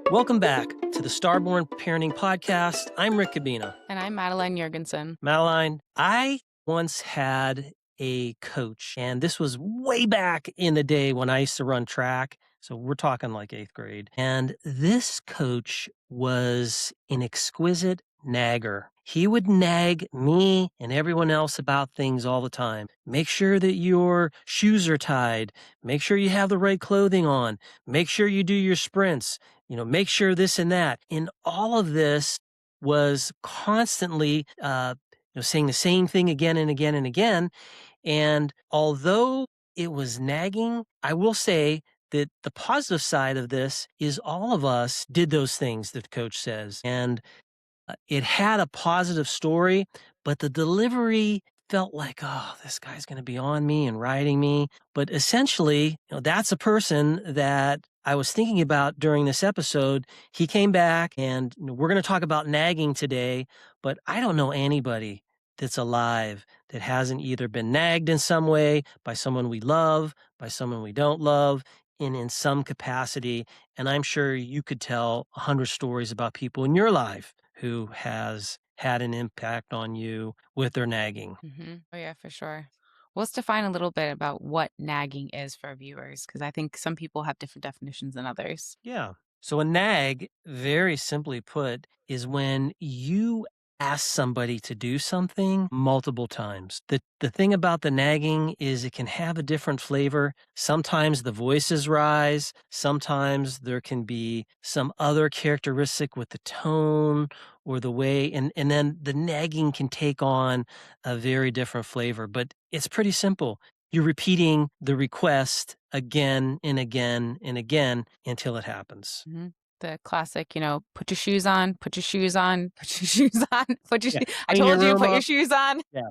Welcome back to the Starborn Parenting Podcast. I'm Rick Cabina. And I'm Madeline Jorgensen. Madeline, I once had a coach, and this was way back in the day when I used to run track. So we're talking like 8th grade. And this coach was an exquisite nagger. He would nag me and everyone else about things all the time. Make sure that your shoes are tied. Make sure you have the right clothing on. Make sure you do your sprints. Make sure this and that. And all of this was constantly saying the same thing again and again and again. And although it was nagging, I will say that the positive side of this is all of us did those things that the coach says. And it had a positive story, but the delivery felt like, oh, this guy's going to be on me and riding me. But essentially, that's a person that I was thinking about during this episode. He came back, and we're going to talk about nagging today, but I don't know anybody that's alive that hasn't either been nagged in some way by someone we love, by someone we don't love, and in some capacity. And I'm sure you could tell 100 stories about people in your life who has had an impact on you with their nagging. Oh, yeah, for sure. Well, let's define a little bit about what nagging is for our viewers, because I think some people have different definitions than others. Yeah. So a nag, very simply put, is when you ask somebody to do something multiple times. The thing about the nagging is it can have a different flavor. Sometimes the voices rise. Sometimes there can be some other characteristic with the tone or the way, and then the nagging can take on a very different flavor. But it's pretty simple. You're repeating the request again and again and again until it happens. The classic, put your shoes on, put your shoes on, put your shoes on, Yeah. I Clean your told you, room put your up. shoes on. Yeah,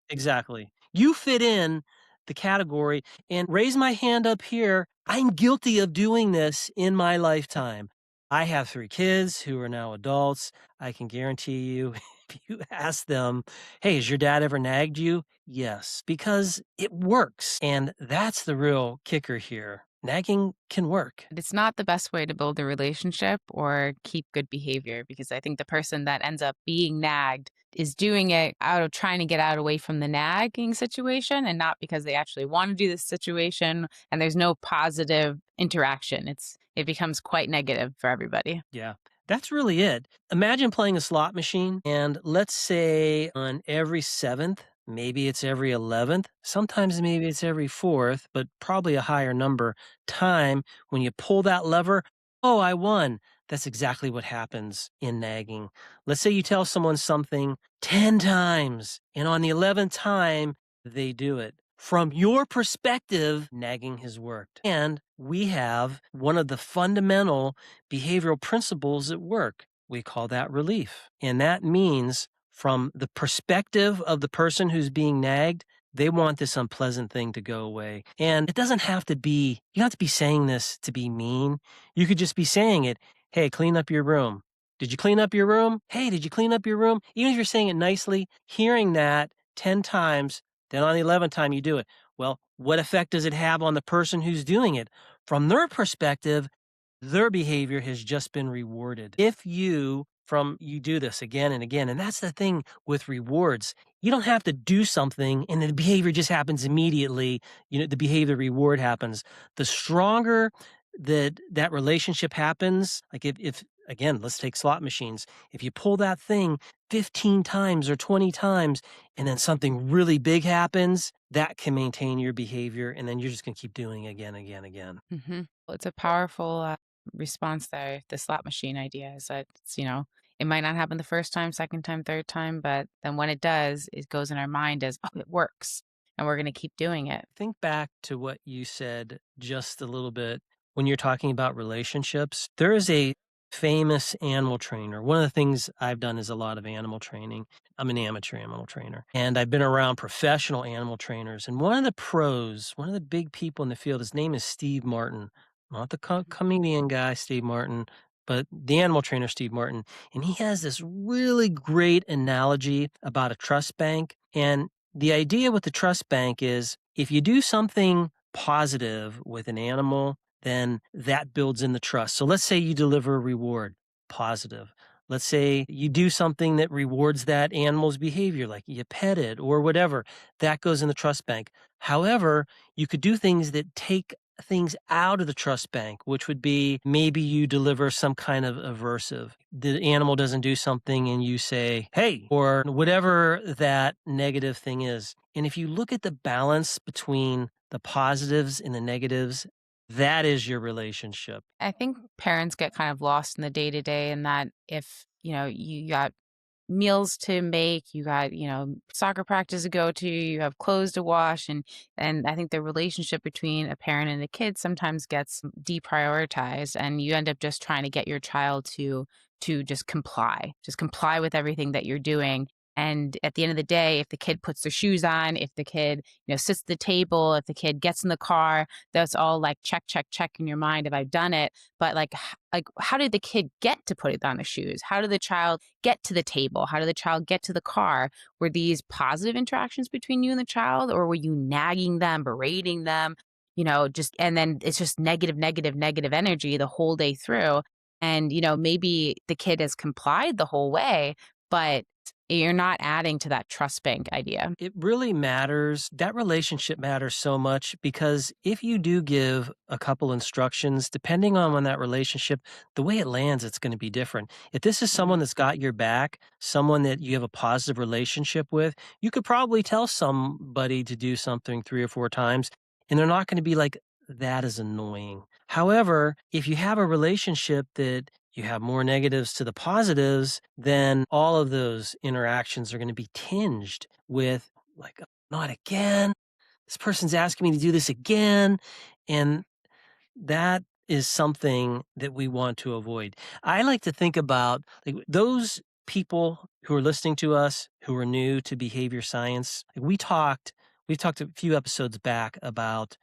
exactly. You fit in the category, and raise my hand up here. I'm guilty of doing this in my lifetime. I have 3 kids who are now adults. I can guarantee you, if you ask them, hey, has your dad ever nagged you? Yes, because it works. And that's the real kicker here. Nagging can work. It's not the best way to build a relationship or keep good behavior, because I think the person that ends up being nagged is doing it out of trying to get out away from the nagging situation and not because they actually want to do this situation, and there's no positive interaction. It becomes quite negative for everybody. Yeah, that's really it. Imagine playing a slot machine, and let's say on every 7th, maybe it's every 11th, sometimes maybe it's every 4th, but probably a higher number time when you pull that lever, oh, I won. That's exactly what happens in nagging. Let's say you tell someone something 10 times, and on the 11th time, they do it. From your perspective, nagging has worked. And we have one of the fundamental behavioral principles at work. We call that relief. And that means from the perspective of the person who's being nagged, they want this unpleasant thing to go away. And it doesn't have to be, you don't have to be saying this to be mean. You could just be saying it, hey, clean up your room. Did you clean up your room? Hey, did you clean up your room? Even if you're saying it nicely, hearing that 10 times, then on the 11th time you do it. Well, what effect does it have on the person who's doing it? From their perspective, their behavior has just been rewarded. If you do this again and again, and that's the thing with rewards. You don't have to do something and the behavior just happens immediately. The behavior reward happens. The stronger that relationship happens, like if again, let's take slot machines. If you pull that thing 15 times or 20 times and then something really big happens, that can maintain your behavior, and then you're just going to keep doing it again, again, again. Well, it's a powerful response there. The slot machine idea is that it might not happen the first time, second time, third time, but then when it does, it goes in our mind as, oh, it works, and we're going to keep doing it. Think back to what you said just a little bit when you're talking about relationships. There is a famous animal trainer. One of the things I've done is a lot of animal training. I'm an amateur animal trainer, and I've been around professional animal trainers. And one of the pros, one of the big people in the field, his name is Steve Martin, not the comedian guy, Steve Martin, but the animal trainer, Steve Martin. And he has this really great analogy about a trust bank. And the idea with the trust bank is if you do something positive with an animal, then that builds in the trust. So let's say you deliver a reward, positive. Let's say you do something that rewards that animal's behavior, like you pet it or whatever. That goes in the trust bank. However, you could do things that take things out of the trust bank, which would be maybe you deliver some kind of aversive. The animal doesn't do something and you say, hey, or whatever that negative thing is. And if you look at the balance between the positives and the negatives, that is your relationship. I think parents get kind of lost in the day to day, and that if, you got meals to make, you got, soccer practice to go to, you have clothes to wash, and I think the relationship between a parent and a kid sometimes gets deprioritized, and you end up just trying to get your child to just comply with everything that you're doing. And at the end of the day, if the kid puts their shoes on, if the kid, sits at the table, if the kid gets in the car, that's all like check, check, check in your mind if I've done it. But like how did the kid get to put it on the shoes? How did the child get to the table? How did the child get to the car? Were these positive interactions between you and the child, or were you nagging them, berating them? Just and then it's just negative, negative, negative energy the whole day through. And maybe the kid has complied the whole way, but you're not adding to that trust bank idea. It really matters. That relationship matters so much because if you do give a couple instructions, depending on that relationship, the way it lands, it's going to be different. If this is someone Mhm. that's got your back, someone that you have a positive relationship with, you could probably tell somebody to do something 3 or 4 times, and they're not going to be like, that is annoying. However, if you have a relationship that you have more negatives to the positives, then all of those interactions are going to be tinged with like, not again. This person's asking me to do this again. And that is something that we want to avoid. I like to think about like those people who are listening to us who are new to behavior science. Like we talked a few episodes back about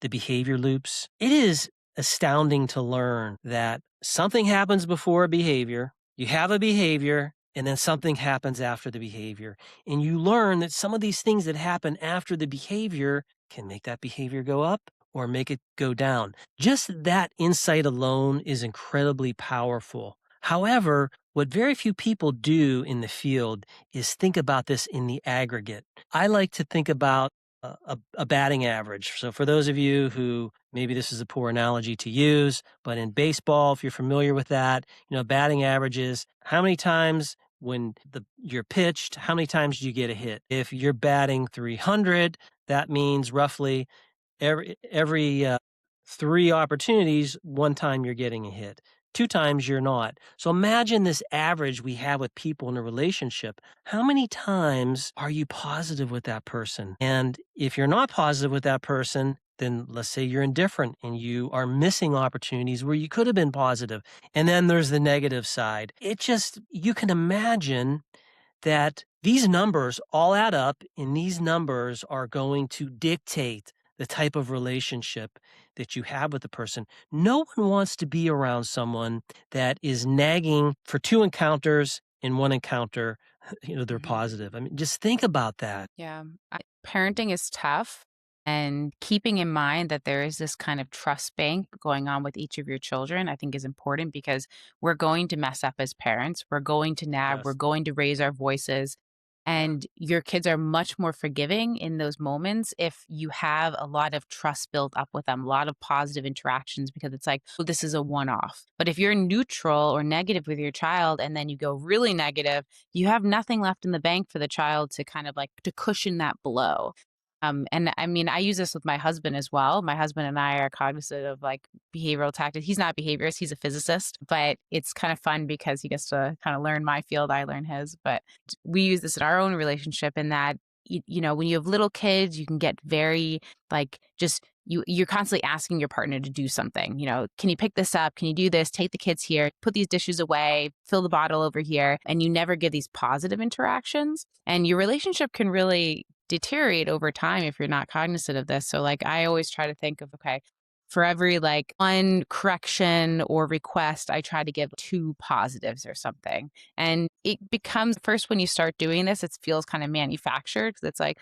the behavior loops. It is astounding to learn that something happens before a behavior, you have a behavior, and then something happens after the behavior. And you learn that some of these things that happen after the behavior can make that behavior go up or make it go down. Just that insight alone is incredibly powerful. However, what very few people do in the field is think about this in the aggregate. I like to think about a batting average. So, for those of you who maybe this is a poor analogy to use, but in baseball, if you're familiar with that, batting average is how many times when you're pitched, how many times do you get a hit? If you're batting 300, that means roughly every 3 opportunities, 1 time you're getting a hit, 2 times you're not. So imagine this average we have with people in a relationship. How many times are you positive with that person? And if you're not positive with that person, then let's say you're indifferent and you are missing opportunities where you could have been positive. And then there's the negative side. You can imagine that these numbers all add up, and these numbers are going to dictate the type of relationship that you have with the person. No one wants to be around someone that is nagging for 2 encounters. In 1 encounter, they're Mhm. positive. I mean, just think about that. Yeah. Parenting is tough. And keeping in mind that there is this kind of trust bank going on with each of your children, I think is important because we're going to mess up as parents. We're going to nag. We're Yes. going to raise our voices. And your kids are much more forgiving in those moments if you have a lot of trust built up with them, a lot of positive interactions, because it's like, well, this is a one off. But if you're neutral or negative with your child and then you go really negative, you have nothing left in the bank for the child to kind of like to cushion that blow. And I mean, I use this with my husband as well. My husband and I are cognizant of like behavioral tactics. He's not a behaviorist, he's a physicist, but it's kind of fun because he gets to kind of learn my field, I learn his. But we use this in our own relationship in that, when you have little kids, you can get very like just you're constantly asking your partner to do something. Can you pick this up? Can you do this? Take the kids here, put these dishes away, fill the bottle over here. And you never give these positive interactions. And your relationship can really deteriorate over time if you're not cognizant of this. So like I always try to think of, okay, for every like one correction or request, I try to give 2 positives or something. And it becomes first when you start doing this, it feels kind of manufactured because it's like,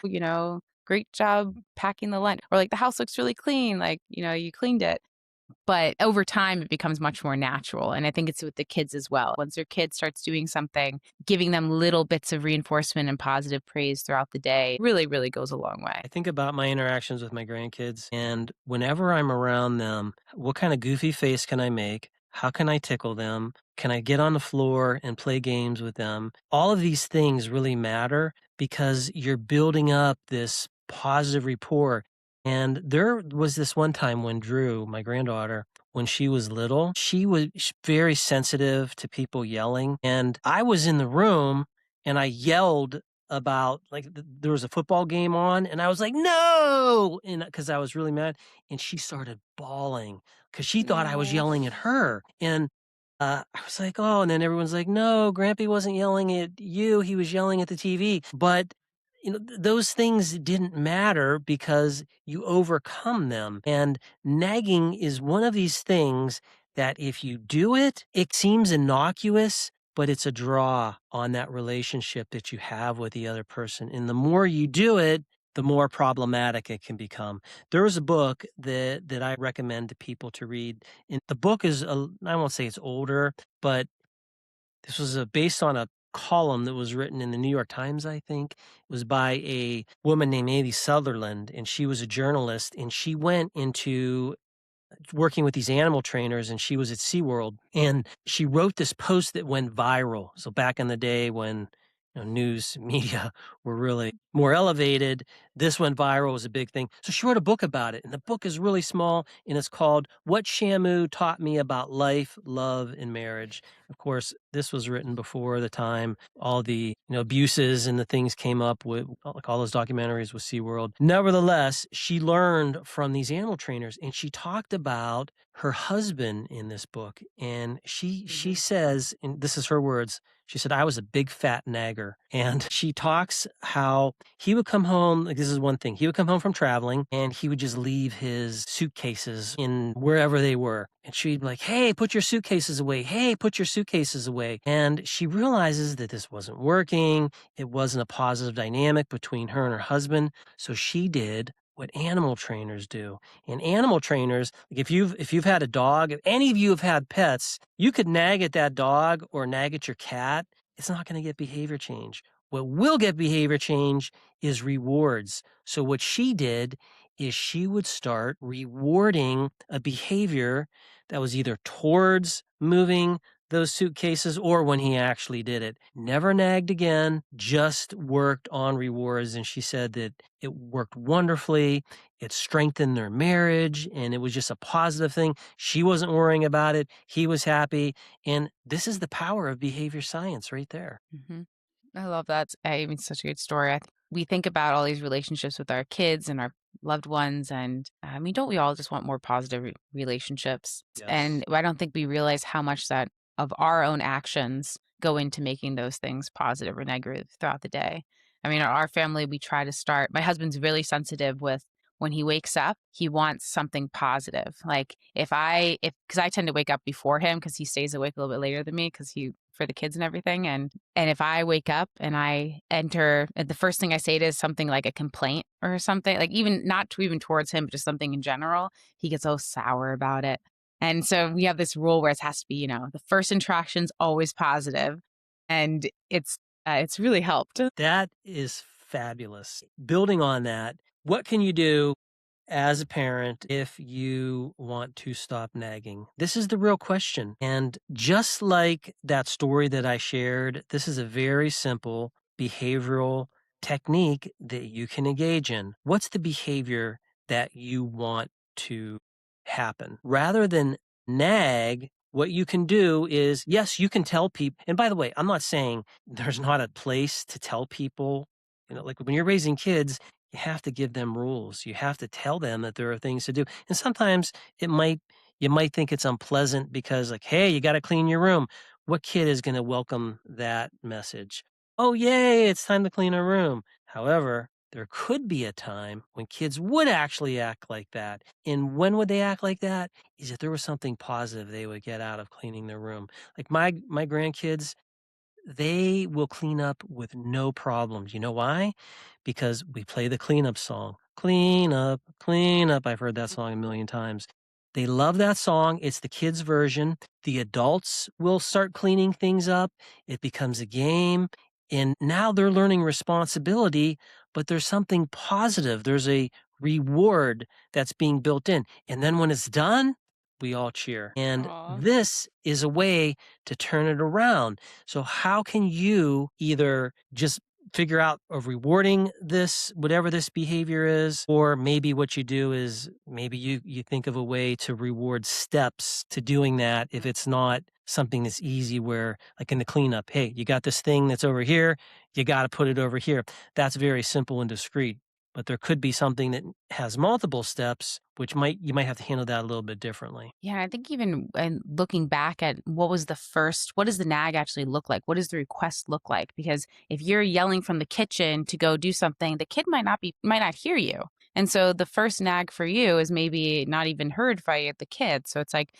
great job packing the lunch, or like the house looks really clean, like, you cleaned it. but over time, it becomes much more natural, and I think it's with the kids as well. Once your kid starts doing something, giving them little bits of reinforcement and positive praise throughout the day really, really goes a long way. I think about my interactions with my grandkids, and whenever I'm around them, what kind of goofy face can I make? How can I tickle them? Can I get on the floor and play games with them? All of these things really matter because you're building up this positive rapport. And there was this one time when Drew, my granddaughter, when she was little, she was very sensitive to people yelling. And I was in the room and I yelled about there was a football game on and I was like, "No!" And because I was really mad, and she started bawling because she thought I was No. yelling at her. And I was like, "Oh," and then everyone's like, "No, Grampy wasn't yelling at you. He was yelling at the TV." But those things didn't matter because you overcome them. And nagging is one of these things that if you do it, it seems innocuous, but it's a draw on that relationship that you have with the other person. And the more you do it, the more problematic it can become. There was a book that I recommend to people to read. And the book is, I won't say it's older, but this was based on a column that was written in the New York Times, I think. It was by a woman named Amy Sutherland, and she was a journalist, and she went into working with these animal trainers, and she was at SeaWorld, and she wrote this post that went viral. So back in the day when news media were really more elevated, this went viral, was a big thing. So she wrote a book about it, and the book is really small, and it's called What Shamu Taught Me About Life, Love, and Marriage. Of course, this was written before the time all the abuses and the things came up with, like all those documentaries with SeaWorld. Nevertheless, she learned from these animal trainers, and she talked about her husband in this book. And she says, and this is her words, she said, "I was a big fat nagger." And she talks how he would come home. Like, this is one thing. He would come home from traveling and he would just leave his suitcases in wherever they were. And she'd be like, "Hey, put your suitcases away. Hey, put your suitcases away." And she realizes that this wasn't working. It wasn't a positive dynamic between her and her husband. So she did what animal trainers do. And animal trainers, like if you've had a dog, if any of you have had pets, you could nag at that dog or nag at your cat. It's not going to get behavior change. What will get behavior change is rewards. So what she did is she would start rewarding a behavior that was either towards moving those suitcases or when he actually did it. Never nagged again, just worked on rewards. And she said that it worked wonderfully. It strengthened their marriage and it was just a positive thing. She wasn't worrying about it. He was happy. And this is the power of behavior science right there. Mhm. I love that. I mean, such a good story. We think about all these relationships with our kids and our loved ones, and I mean, don't we all just want more positive relationships? Yes. And I don't think we realize how much that of our own actions go into making those things positive or negative throughout the day. I mean, our family, we try to start. My husband's really sensitive with when he wakes up, he wants something positive. Like if because I tend to wake up before him because he stays awake a little bit later than me because he for the kids and everything. And if I wake up and I enter, the first thing I say to is something like a complaint or something, like even not to even towards him, but just something in general, he gets so sour about it. And so we have this rule where it has to be, the first interaction's always positive, and it's really helped. That is fabulous. Building on that, what can you do as a parent if you want to stop nagging? This is the real question. And just like that story that I shared, this is a very simple behavioral technique that you can engage in. What's the behavior that you want to happen? Rather than nag, what you can do is, yes, you can tell people. And by the way, I'm not saying there's not a place to tell people, like when you're raising kids, you have to give them rules. You have to tell them that there are things to do. And sometimes you might think it's unpleasant because like, "Hey, you got to clean your room." What kid is going to welcome that message? "Oh, yay, it's time to clean a room." However, there could be a time when kids would actually act like that. And when would they act like that? Is if there was something positive they would get out of cleaning their room. Like my grandkids, they will clean up with no problems. You know why? Because we play the cleanup song. Clean up, clean up. I've heard that song a million times. They love that song. It's the kids' version. The adults will start cleaning things up. It becomes a game. And now they're learning responsibility, but there's something positive. There's a reward that's being built in. And then when it's done, we all cheer. And Aw. this is a way to turn it around. So, how can you either just figure out of rewarding this, whatever this behavior is, or maybe what you do is maybe you think of a way to reward steps to doing that if it's not something that's easy where like in the cleanup, hey, you got this thing that's over here, you got to put it over here. That's very simple and discreet. But there could be something that has multiple steps, which you might have to handle that a little bit differently. Yeah, I think even and looking back at what does the nag actually look like? What does the request look like? Because if you're yelling from the kitchen to go do something, the kid might not hear you. And so the first nag for you is maybe not even heard by the kid. So it's like,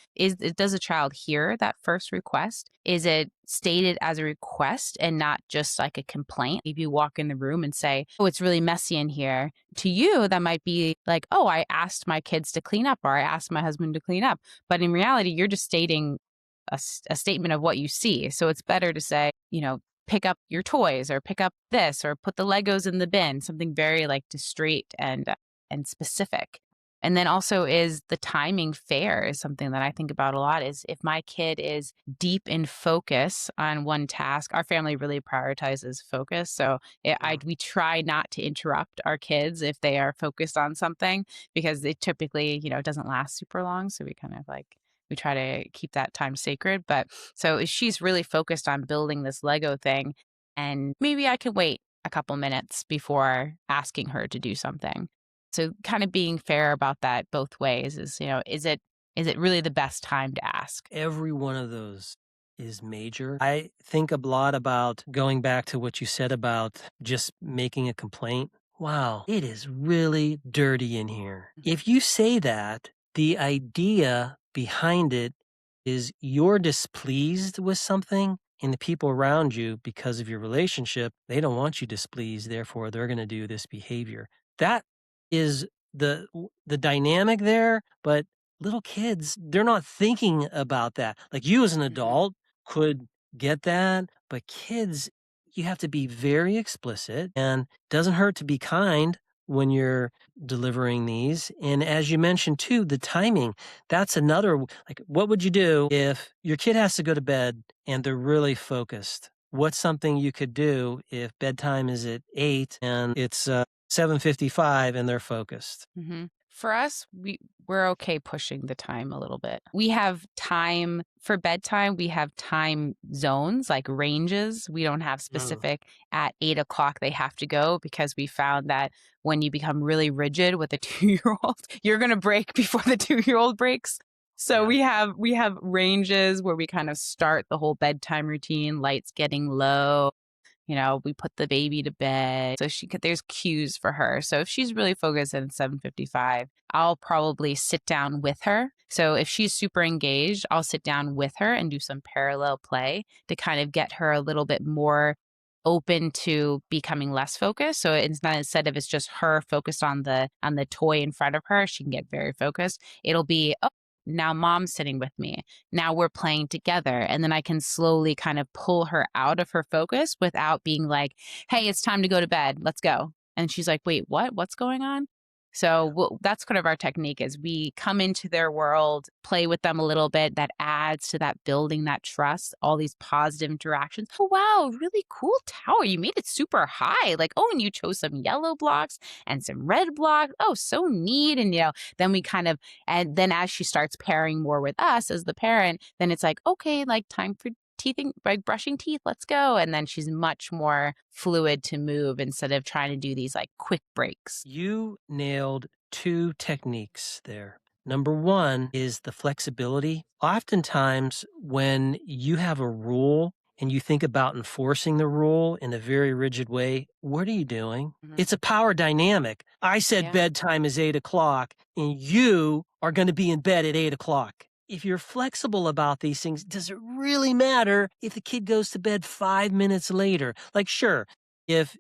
does a child hear that first request? Is it stated as a request and not just like a complaint? If you walk in the room and say, "Oh, it's really messy in here," to you, that might be like, "Oh, I asked my kids to clean up," or "I asked my husband to clean up." But in reality, you're just stating a statement of what you see. So it's better to say, pick up your toys or pick up this or put the Legos in the bin, something very like discreet and specific. And then also is the timing fair is something that I think about a lot is if my kid is deep in focus on one task, our family really prioritizes focus. So we try not to interrupt our kids if they are focused on something because it typically, doesn't last super long. So we kind of like, we try to keep that time sacred. But so if she's really focused on building this Lego thing, and maybe I could wait a couple minutes before asking her to do something. So kind of being fair about that both ways is, is it really the best time to ask? Every one of those is major. I think a lot about going back to what you said about just making a complaint. Wow, it is really dirty in here. If you say that, the idea behind it is you're displeased with something, and the people around you, because of your relationship, they don't want you displeased. Therefore, they're going to do this behavior. That is the dynamic there, but little kids, they're not thinking about that. Like you as an Mhm. adult could get that, but kids, you have to be very explicit and doesn't hurt to be kind when you're delivering these. And as you mentioned too, the timing, that's another like what would you do if your kid has to go to bed and they're really focused? What's something you could do if bedtime is at 8 and it's 7:55 and they're focused? For us, we're okay pushing the time a little bit. We have time for bedtime. We have time zones, like ranges. We don't have Mm, specific at 8 o'clock they have to go because we found that when you become really rigid with a 2 year old, you're gonna break before the 2 year old breaks. So yeah. we have ranges where we kind of start the whole bedtime routine, lights getting low, we put the baby to bed. So there's cues for her. So if she's really focused at 7:55, I'll probably sit down with her. So if she's super engaged, I'll sit down with her and do some parallel play to kind of get her a little bit more open to becoming less focused. So it's not instead of it's just her focused on the toy in front of her, she can get very focused. It'll be, oh, now mom's sitting with me. Now we're playing together. And then I can slowly kind of pull her out of her focus without being like, hey, it's time to go to bed. Let's go. And she's like, wait, what? What's going on? So that's kind of our technique is we come into their world, play with them a little bit. That adds to that building that trust, all these positive interactions. Oh, wow, really cool tower. You made it super high. Like, oh, and you chose some yellow blocks and some red blocks. Oh, so neat. And, then we kind of, and then as she starts pairing more with us as the parent, then it's like, okay, like time for teething, like brushing teeth, let's go. And then she's much more fluid to move instead of trying to do these like quick breaks. You nailed two techniques there. Number one is the flexibility. Oftentimes, when you have a rule and you think about enforcing the rule in a very rigid way, what are you doing? Mhm. It's a power dynamic. I said Yeah. bedtime is 8 o'clock, and you are going to be in bed at 8 o'clock. If you're flexible about these things, does it really matter if the kid goes to bed 5 minutes later? Like, sure, if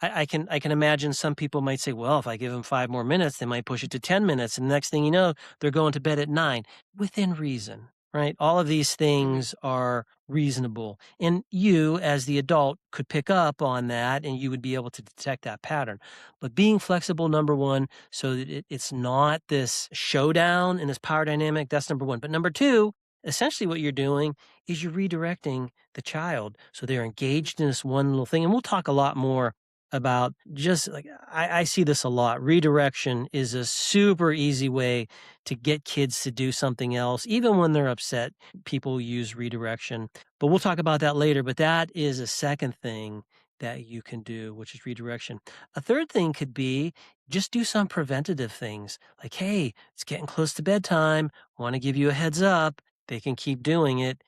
I can imagine some people might say, "Well, if I give them 5 more minutes, they might push it to 10 minutes, and the next thing you know, they're going to bed at 9." Within reason, right? All of these Mhm. things are reasonable, and you, as the adult, could pick up on that, and you would be able to detect that pattern. But being flexible, number 1, so that it's not this showdown and this power dynamic, that's number 1. But number 2, essentially what you're doing is you're redirecting the child, so they're Mhm. engaged in this one little thing, and we'll talk a lot more about just like I see this a lot. Redirection is a super easy way to get kids to do something else. Even when they're upset, people use redirection. But we'll talk about that later. But that is a second thing that you can do, which is redirection. A third thing could be just do some preventative things like, hey, it's getting close to bedtime. Want to give you a heads up. They can keep doing it.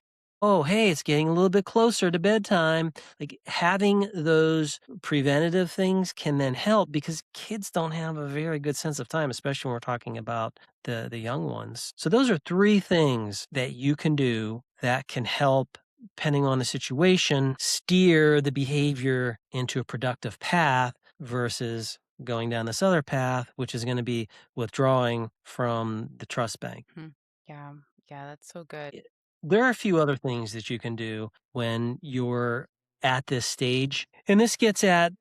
Oh, hey, it's getting a little bit closer to bedtime. Like having those preventative things can then help because kids don't have a very good sense of time, especially when we're talking about the young ones. So those are 3 things that you can do that can help, depending on the situation, steer the behavior into a productive path versus going down this other path, which is gonna be withdrawing from the trust bank. Mhm. Yeah. Yeah, that's so good. Eh, there are a few other things that you can do when you're at this stage, and this gets at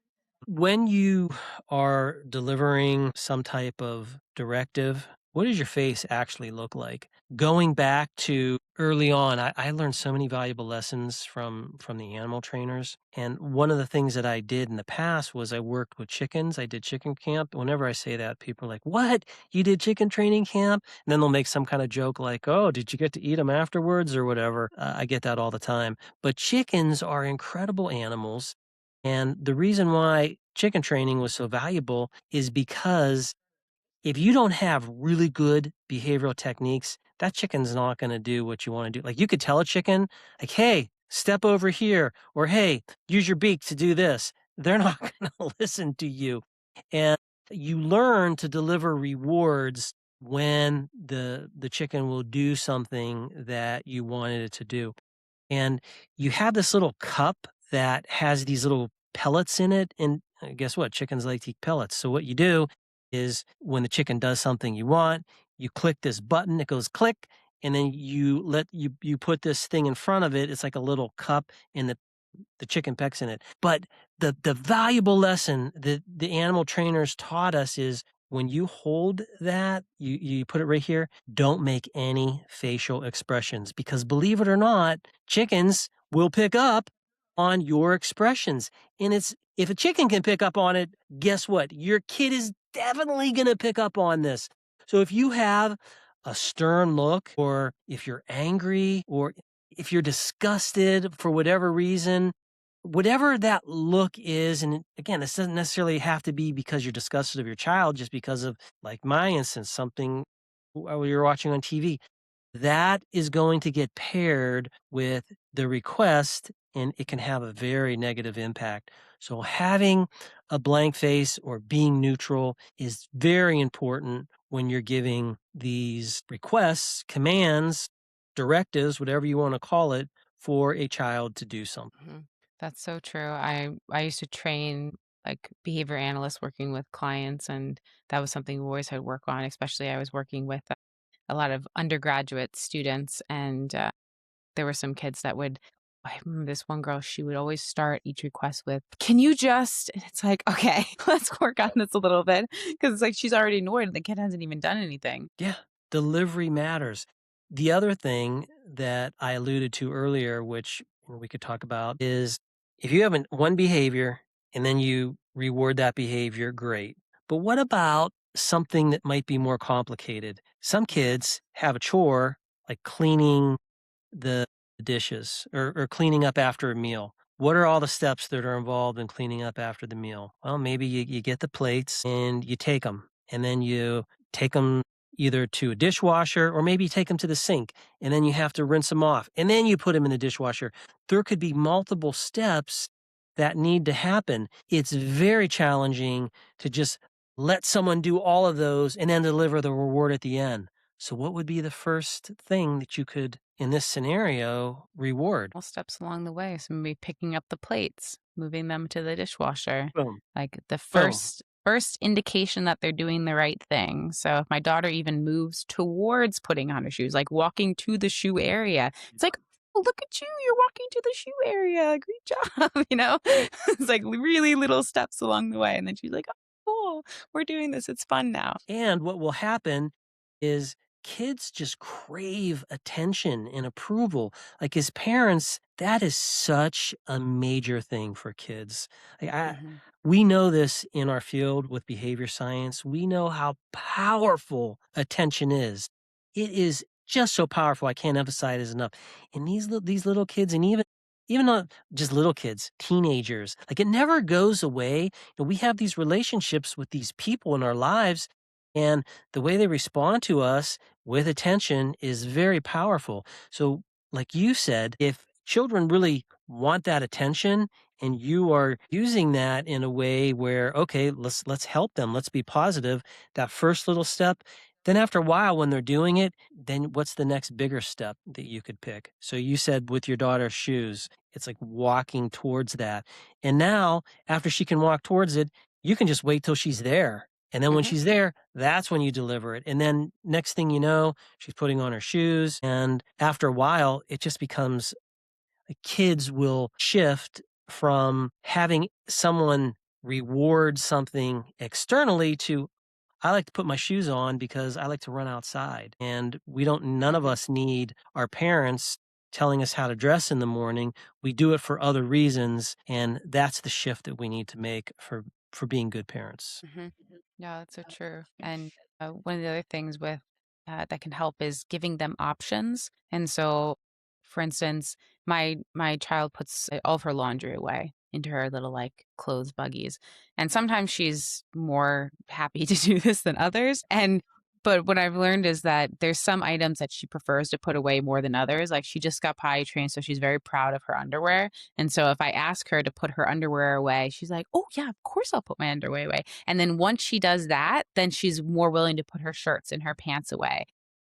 when you are delivering some type of directive, what does your face actually look like? Going back to early on, I learned so many valuable lessons from the animal trainers. And one of the things that I did in the past was I worked with chickens. I did chicken camp. Whenever I say that, people are like, "What? You did chicken training camp?" And then they'll make some kind of joke like, "Oh, did you get to eat them afterwards or whatever?" I get that all the time. But chickens are incredible animals, and the reason why chicken training was so valuable is because if you don't have really good behavioral techniques, that chicken's not going to do what you want to do. Like you could tell a chicken, like, hey, step over here, or hey, use your beak to do this. They're not going to listen to you. And you learn to deliver rewards when the chicken will do something that you wanted it to do. And you have this little cup that has these little pellets in it, and guess what? Chickens like to eat pellets. So what you do is when the chicken does something you want, you click this button, it goes click, and then you put this thing in front of it. It's like a little cup, and the chicken pecks in it. But the valuable lesson that the animal trainers taught us is when you hold that, you put it right here, don't make any facial expressions because believe it or not, chickens will pick up on your expressions. And it's if a chicken can pick up on it, guess what? Your kid is definitely going to pick up on this. So if you have a stern look or if you're angry or if you're disgusted for whatever reason, whatever that look is, and again, this doesn't necessarily have to be because you're disgusted of your child, just because of, like my instance, something you're watching on TV. That is going to get paired with the request, and it can have a very negative impact. So, having a blank face or being neutral is very important when you're giving these requests, commands, directives, whatever you want to call it, for a child to do something. Mhm. That's so true. I used to train like behavior analysts working with clients, and that was something we always had work on. Especially, I was working with a lot of undergraduate students, and there were some kids that would. I remember this one girl. She would always start each request with, "Can you just?" And it's like, okay, let's work on this a little bit because it's like she's already annoyed. And the kid hasn't even done anything. Yeah, delivery matters. The other thing that I alluded to earlier, which we could talk about, is if you have one behavior and then you reward that behavior, great. But what about something that might be more complicated? Some kids have a chore like cleaning the dishes or cleaning up after a meal. What are all the steps that are involved in cleaning up after the meal? Well, maybe you get the plates and you take them, and then you take them either to a dishwasher or maybe you take them to the sink, and then you have to rinse them off, and then you put them in the dishwasher. There could be multiple steps that need to happen. It's very challenging to just let someone do all of those and then deliver the reward at the end. So what would be the first thing that you could in this scenario, reward? Small steps along the way. So maybe picking up the plates, moving them to the dishwasher, Boom, like the boom. first indication that they're doing the right thing. So if my daughter even moves towards putting on her shoes, like walking to the shoe area, it's like, oh, look at you, you're walking to the shoe area. Great job. It's like really little steps along the way. And then she's like, oh, cool, we're doing this. It's fun now. And what will happen is kids just crave attention and approval. Like as parents, that is such a major thing for kids. Like Hmm. we know this in our field with behavior science. We know how powerful attention is. It is just so powerful. I can't emphasize it enough. And these little kids, and even not just little kids, teenagers, like it never goes away. And we have these relationships with these people in our lives, and the way they respond to us with attention is very powerful. So, like you said, if children really want that attention and you are using that in a way where, okay, let's help them, let's be positive, that first little step, then after a while when they're doing it, then what's the next bigger step that you could pick? So you said with your daughter's shoes, it's like walking towards that. And now after she can walk towards it, you can just wait till she's there, and then when Hmm. she's there, that's when you deliver it. And then next thing you know, she's putting on her shoes. And after a while, it just becomes like kids will shift from having someone reward something externally to, I like to put my shoes on because I like to run outside. And none of Hmm. us need our parents telling us how to dress in the morning. We do it for other reasons. And that's the shift that we need to make for being good parents. Hmm. Yeah, that's so true. And one of the other things with that can help is giving them options. And so, for instance, my child puts all of her laundry away into her little like clothes buggies, and sometimes she's more happy to do this than others. And but what I've learned is that there's some items that she prefers to put away more than others. Like she just got potty trained, so she's very proud of her underwear. And so if I ask her to put her underwear away, she's like, "Oh yeah, of course I'll put my underwear away." And then once she does that, then she's more willing to put her shirts and her pants away.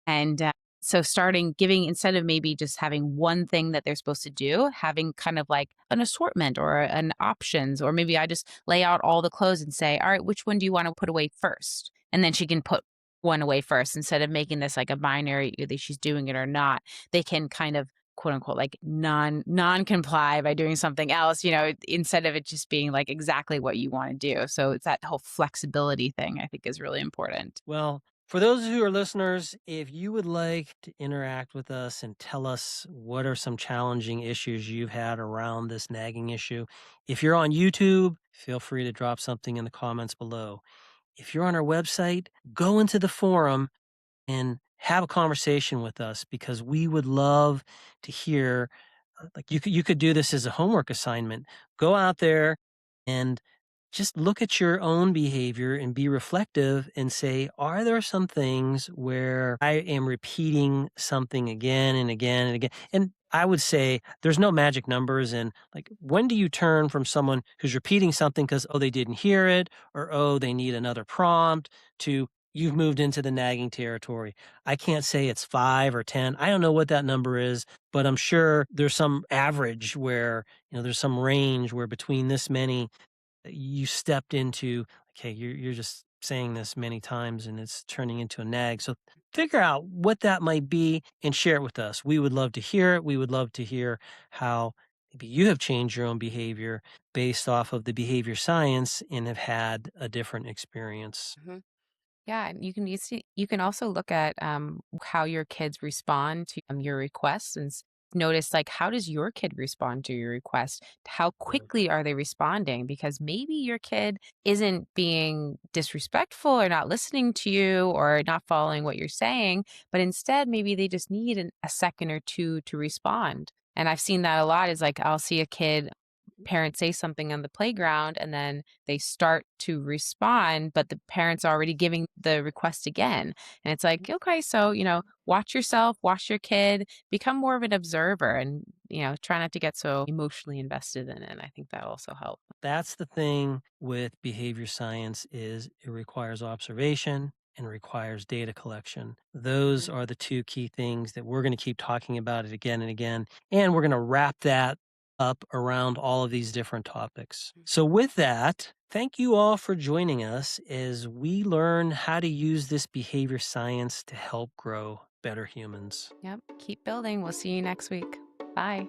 And so starting giving instead of maybe just having one thing that they're supposed to do, having kind of like an assortment or an options, or maybe I just lay out all the clothes and say, all right, which one do you want to put away first? And then she can put one away first instead of making this like a binary either she's doing it or not. They can kind of quote unquote like non comply by doing something else, instead of it just being like exactly what you want to do. So it's that whole flexibility thing I think is really important. Well, for those who are listeners, if you would like to interact with us and tell us what are some challenging issues you've had around this nagging issue, if you're on YouTube, feel free to drop something in the comments below. If you're on our website, go into the forum and have a conversation with us because we would love to hear. Like you could do this as a homework assignment. Go out there and just look at your own behavior and be reflective and say, are there some things where I am repeating something again and again and again? And I would say there's no magic numbers. And like, when do you turn from someone who's repeating something because, oh, they didn't hear it, or, oh, they need another prompt, to you've moved into the nagging territory? I can't say it's 5 or 10. I don't know what that number is, but I'm sure there's some average where, there's some range where between this many you stepped into, okay, you're just saying this many times and it's turning into a nag. So figure out what that might be and share it with us. We would love to hear it. We would love to hear how maybe you have changed your own behavior based off of the behavior science and have had a different experience. Yeah, and you can also look at how your kids respond to your requests and notice like how does your kid respond to your request? How quickly are they responding? Because maybe your kid isn't being disrespectful or not listening to you or not following what you're saying, but instead maybe they just need a second or two to respond. And I've seen that a lot is like I'll see a kid parents say something on the playground and then they start to respond, but the parents are already giving the request again. And it's like, okay, so, watch yourself, watch your kid, become more of an observer and, try not to get so emotionally invested in it. I think that also help. That's the thing with behavior science is it requires observation. and requires data collection. Those Mm. are the two key things that we're going to keep talking about it again and again. And we're going to wrap that up around all of these different topics. So, with that, thank you all for joining us as we learn how to use this behavior science to help grow better humans. Yep. Keep building. We'll see you next week. Bye.